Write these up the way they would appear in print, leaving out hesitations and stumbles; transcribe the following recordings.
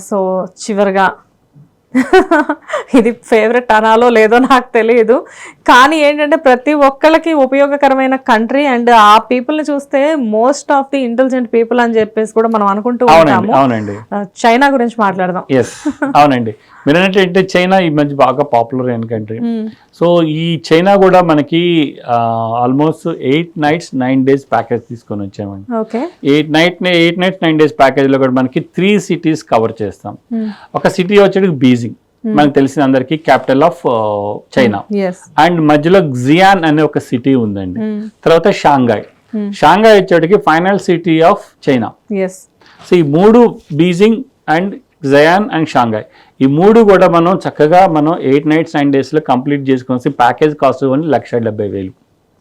So చివరిగా ఇది favourite అనాలో లేదో నాకు తెలియదు, కానీ ఏంటంటే ప్రతి ఒక్కళ్ళకి ఉపయోగకరమైన కంట్రీ అండ్ ఆ పీపుల్ని చూస్తే most of the intelligent people అని చెప్పేసి కూడా మనం అనుకుంటూ ఉంటాము. అవునండి, చైనా గురించి మాట్లాడదాం. అవునండి, మీరు ఏంటంటే చైనా ఈ మధ్య బాగా పాపులర్ అయిన కంట్రీ. సో ఈ చైనా కూడా మనకి ఆల్మోస్ట్ 8 nights 9 days ప్యాకేజ్ తీసుకొని వచ్చామండి. 8 nights 9 days ప్యాకేజ్ లో కూడా మనకి 3 cities కవర్ చేస్తాం. ఒక సిటీ వచ్చేది బీజింగ్, మనకు తెలిసిన అందరికి క్యాపిటల్ ఆఫ్ చైనా, అండ్ మధ్యలో జియాన్ అనే ఒక సిటీ ఉందండి. తర్వాత షాంఘాయ్ వచ్చేటికి final city of China. So ఈ 3 Beijing and Xian and Shanghai, ఈ 3 కూడా మనం చక్కగా 8 nights 9 days లో కంప్లీట్ చేసుకొని ప్యాకేజ్ కాస్ట్ 1,70,000.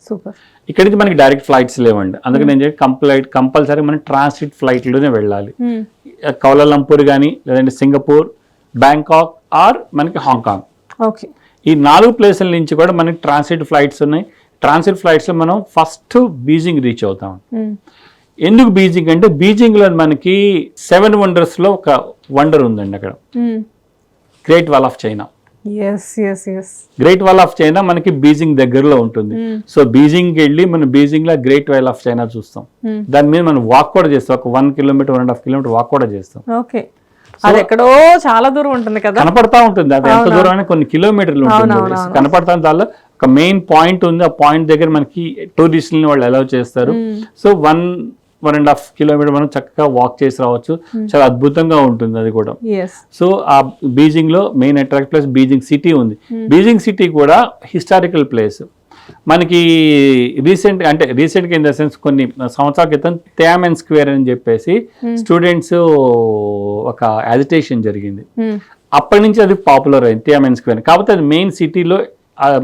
సూపర్. ఇక్కడికి మనకి డైరెక్ట్ ఫ్లైట్స్ లేవండి, అందుకని నేను కంపల్సరీ మనం ట్రాన్సిట్ ఫ్లైట్లోనే వెళ్ళాలి. కౌలాలంపూర్ కానీ, లేదంటే సింగపూర్, బ్యాంకాక్ ఆర్ మనకి హాంకాంగ్. ఓకే, ఈ 4 ప్లేసుల నుంచి కూడా మనకి ట్రాన్సిట్ ఫ్లైట్స్ ఉన్నాయి. ట్రాన్సిట్ ఫ్లైట్స్లో మనం ఫస్ట్ బీజింగ్ రీచ్ అవుతాం. ఎందుకు బీజింగ్ అంటే బీజింగ్లో మనకి 7 wonders లో ఒక వండర్ ఉందండి అక్కడ, great wall of China. Great wall of China మనకి బీజింగ్ దగ్గరలో ఉంటుంది. సో బీజింగ్కి వెళ్ళి మనం బీజింగ్లో గ్రేట్ వాల్ ఆఫ్ చైనా చూస్తాం. దాని మీద మనం వాక్ కూడా చేస్తాం, ఒక 1 kilometer 1.5 kilometer వాక్ కూడా చేస్తాం. ఓకే, అది ఎక్కడో చాలా దూరం ఉంటుంది కదా, కనపడతా ఉంటుంది. అది ఎంత దూరం అయినా కొన్ని కిలోమీటర్లు ఉంటుంది, కనపడతా. దానిలో ఒక మెయిన్ పాయింట్ ఉంది, ఆ పాయింట్ దగ్గర మనకి టూరిస్టులని వాళ్ళు అలౌ చేస్తారు. సో 1.5 kilometer మనం చక్కగా వాక్ చేసి రావచ్చు. చాలా అద్భుతంగా ఉంటుంది అది కూడా. సో ఆ బీజింగ్ లో main attract place Beijing city ఉంది. బీజింగ్ సిటీ కూడా హిస్టారికల్ ప్లేస్. మనకి రీసెంట్గా ఇన్ ద సెన్స్ కొన్ని సంవత్సరాల క్రితం థియామెన్ స్క్వేర్ అని చెప్పేసి స్టూడెంట్స్ ఒక యాజిటేషన్ జరిగింది. అప్పటి నుంచి అది పాపులర్ అయింది థియామెన్ స్క్వేర్. కాకపోతే అది మెయిన్ సిటీలో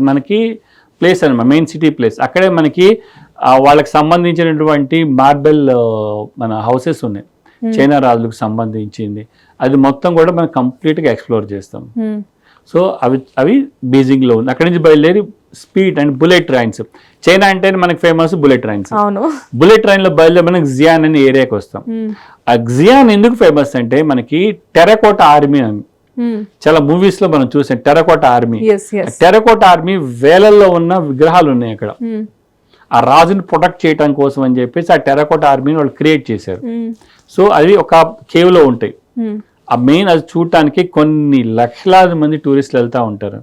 మనకి ప్లేస్ అనమాట, మెయిన్ సిటీ ప్లేస్. అక్కడే మనకి వాళ్ళకి సంబంధించినటువంటి మార్బెల్ మన హౌసెస్ ఉన్నాయి, చైనా రాజులకు సంబంధించింది. అది మొత్తం కూడా మనం కంప్లీట్గా ఎక్స్ప్లోర్ చేస్తాం. సో అవి బీజింగ్లో ఉంది. అక్కడి నుంచి బయలుదేరి speed and bullet trains. China అంటే మనకి ఫేమస్ బుల్లెట్ ట్రైన్స్. బుల్లెట్ ట్రైన్లో బయలుదేరి మనకి జియాన్ అనే ఏరియాకి వస్తాం. ఆ జియాన్ ఎందుకు ఫేమస్ అంటే మనకి టెరకోట ఆర్మీ అని చాలా మూవీస్ లో మనం చూసాం. టెరకోట ఆర్మీ వేలల్లో ఉన్న విగ్రహాలు ఉన్నాయి అక్కడ. ఆ రాజుని ప్రొటెక్ట్ చేయడం కోసం అని చెప్పేసి ఆ టెరకోట ఆర్మీని వాళ్ళు క్రియేట్ చేశారు. సో అది ఒక కేవ్ లో ఉంటాయి. ఆ మెయిన్ అది చూడటానికి కొన్ని లక్షలాది మంది టూరిస్టులు వెళ్తూ ఉంటారు.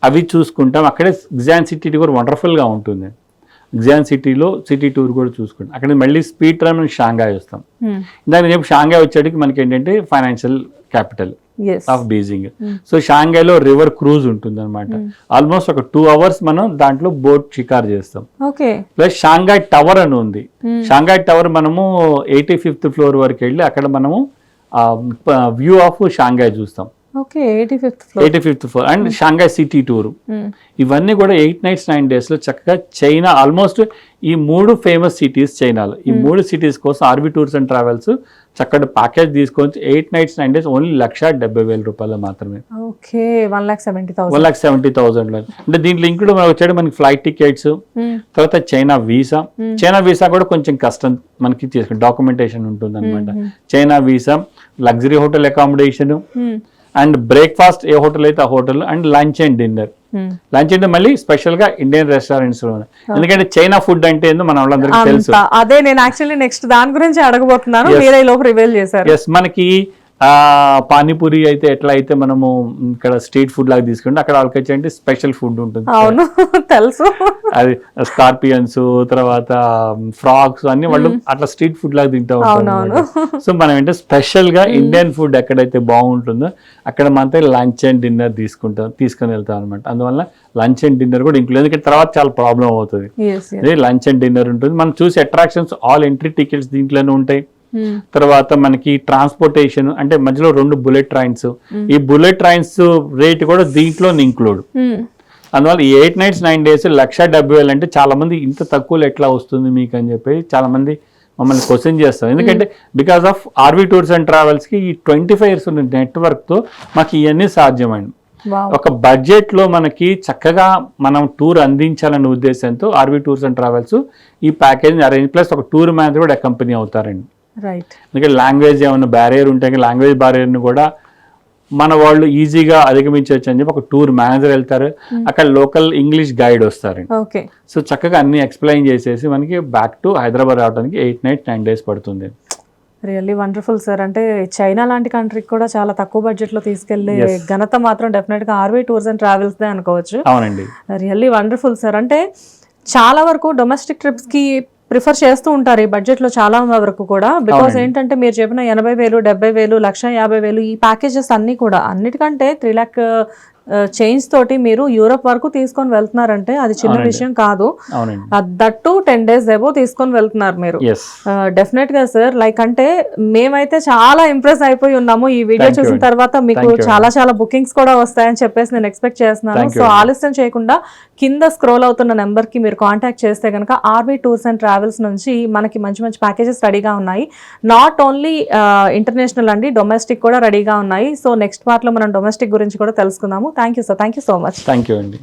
అవి చూసుకుంటాం. అక్కడే జియాన్ సిటీ కూడా వండర్ఫుల్ గా ఉంటుంది. జియాన్ సిటీలో సిటీ టూర్ కూడా చూసుకుంటాం. అక్కడ మళ్ళీ స్పీడ్ ట్రైన్ మనం షాంఘాయ్ వస్తాం. ఇందాక నేను షాంఘాయ్ వచ్చేటికి మనకి ఏంటంటే financial capital of Beijing. So షాంఘాయ్లో రివర్ క్రూజ్ ఉంటుంది అనమాట. ఆల్మోస్ట్ ఒక 2 hours మనం దాంట్లో బోట్ షికార్ చేస్తాం. ప్లస్ షాంఘాయ్ టవర్ అని ఉంది. షాంఘాయ్ టవర్ మనము 85th floor వరకు వెళ్ళి అక్కడ మనము వ్యూ ఆఫ్ షాంఘాయ్ చూస్తాం. 85th floor and Shanghai city tour. ఇవన్నీ కూడా 8 nights 9 days లో చక్కగా చైనా ఆల్మోస్ట్ ఈ 3 ఫేమస్ సిటీస్ చైనాలో. ఈ 3 cities కోసం ఆర్బీ టూర్స్ అండ్ ట్రావెల్స్ చక్కటి ప్యాకేజ్ తీసుకొని 8 nights 9 days ఓన్లీ 1,70,000 మాత్రమే. 1,70,000 అంటే దీంట్లో ఇంక్లూడ్ వచ్చాడు మనకి ఫ్లైట్ టికెట్స్, తర్వాత చైనా వీసా కూడా కొంచెం కష్టం మనకి చేసుకుని డాక్యుమెంటేషన్ ఉంటుంది అనమాట. China visa, luxury hotel accommodation and breakfast A hotel అయితే ఆ hotel, and lunch and dinner. Lunch అంటే మళ్ళీ స్పెషల్ గా ఇండియన్ రెస్టారెంట్స్ లో, ఎందుకంటే చైనా ఫుడ్ అంటే ఏందో మన వాళ్ళందరికీ తెలుసు. అదే నేను యాక్చువల్లీ నెక్స్ట్ దాని గురించి అడగబోతున్నాను, మీరే లోపు రివీల్ చేశారు. మనకి పానీపూరి అయితే ఎట్లా అయితే మనము ఇక్కడ స్ట్రీట్ ఫుడ్ లాగా తీసుకుంటే అక్కడ వాళ్ళకి వచ్చి స్పెషల్ ఫుడ్ ఉంటుంది. అవును తెలుసు, అది స్కార్పియన్స్ తర్వాత ఫ్రాగ్స్ అన్ని వాళ్ళు అట్లా స్ట్రీట్ ఫుడ్ లాగా తింటా ఉంటారు. సో మనం ఏంటంటే స్పెషల్ గా ఇండియన్ ఫుడ్ ఎక్కడైతే బాగుంటుందో అక్కడ మనం లంచ్ అండ్ డిన్నర్ తీసుకొని వెళ్తాం అనమాట. అందువల్ల లంచ్ అండ్ డిన్నర్ కూడా ఇంక్లూడ్, ఎందుకంటే తర్వాత చాలా ప్రాబ్లం అవుతుంది. లంచ్ అండ్ డిన్నర్ ఉంటుంది. మనం చూసే అట్రాక్షన్స్ ఆల్ ఎంట్రీ టికెట్స్ దీంట్లోనే ఉంటాయి. తర్వాత మనకి ట్రాన్స్పోర్టేషన్ అంటే మధ్యలో 2 బుల్లెట్ ట్రైన్స్. ఈ బుల్లెట్ ట్రైన్స్ రేట్ కూడా దీంట్లో ఇంక్లూడ్. అందువల్ల ఈ 8 nights 9 days 1,70,000 అంటే చాలా మంది ఇంత తక్కువలో ఎట్లా వస్తుంది మీకు అని చెప్పి చాలా మంది మమ్మల్ని క్వశ్చన్ చేస్తారు. ఎందుకంటే because of RV tours and travels కి ఈ 25 years ఉన్న నెట్వర్క్ తో మాకు ఇవన్నీ సాధ్యమైంది. ఒక బడ్జెట్ లో మనకి చక్కగా మనం టూర్ అందించాలనే ఉద్దేశంతో ఆర్వీ టూర్స్ అండ్ ట్రావెల్స్ ఈ ప్యాకేజ్ అరేంజ్, ప్లస్ ఒక టూర్ మేనేజర్ కూడా కంపెనీ అవుతారండి. రైట్. ఎందుకంటే లాంగ్వేజ్ ఏమైనా బ్యారియర్ ఉంటే లాంగ్వేజ్ బ్యారియర్ని కూడా మన వాళ్ళు ఈజీగా అధిగమించవచ్చు అని చెప్పి ఒక టూర్ మేనేజర్ వెళ్తారు, అక్కడ లోకల్ ఇంగ్లీష్ గైడ్ వస్తారు. ఓకే. సో చక్కగా అన్ని ఎక్స్ప్లెయిన్ చేసేసి మనకి బ్యాక్ టు హైదరాబాద్ రావడానికి 8 nights 9 days పడుతుంది. Really wonderful sir. అంటే చైనా లాంటి కంట్రీకి కూడా చాలా తక్కువ బడ్జెట్ లో తీసుకెళ్లే ఘనత మాత్రం డెఫినెట్ గా ఆర్వీ టూర్స్ అండ్ ట్రావెల్స్ దే అనుకోవచ్చు. అవునండి. Really wonderful sir. అంటే చాలా వరకు డొమెస్టిక్ ట్రిప్స్ కి ప్రిఫర్ చేస్తూ ఉంటారు ఈ బడ్జెట్ లో చాలా వరకు కూడా. బికాస్ ఏంటంటే మీరు చెప్పిన 80,000, 70,000, 1,50,000 ఈ ప్యాకేజెస్ అన్ని కూడా అన్నిటికంటే 3 lakh చేంజ్ తోటి మీరు యూరోప్ వరకు తీసుకొని వెళ్తున్నారంటే అది చిన్న విషయం కాదు. దట్టు 10 days ఏవో తీసుకొని వెళ్తున్నారు మీరు. డెఫినెట్ గా సార్, లైక్ అంటే మేమైతే చాలా ఇంప్రెస్ అయిపోయి ఉన్నాము ఈ వీడియో చూసిన తర్వాత. మీకు చాలా చాలా బుకింగ్స్ కూడా వస్తాయని చెప్పేసి నేను ఎక్స్పెక్ట్ చేస్తున్నాను. సో ఆలస్యం చేయకుండా కింద స్క్రోల్ అవుతున్న నెంబర్ కి మీరు కాంటాక్ట్ చేస్తే కనుక ఆర్వీ టూర్స్ అండ్ ట్రావెల్స్ నుంచి మనకి మంచి మంచి ప్యాకేజెస్ రెడీగా ఉన్నాయి. నాట్ ఓన్లీ ఇంటర్నేషనల్ అండి, డొమెస్టిక్ కూడా రెడీగా ఉన్నాయి. సో నెక్స్ట్ పార్ట్ లో మనం డొమెస్టిక్ గురించి కూడా తెలుసుకుందాము. Thank you sir. Thank you so much. Thank you అండి.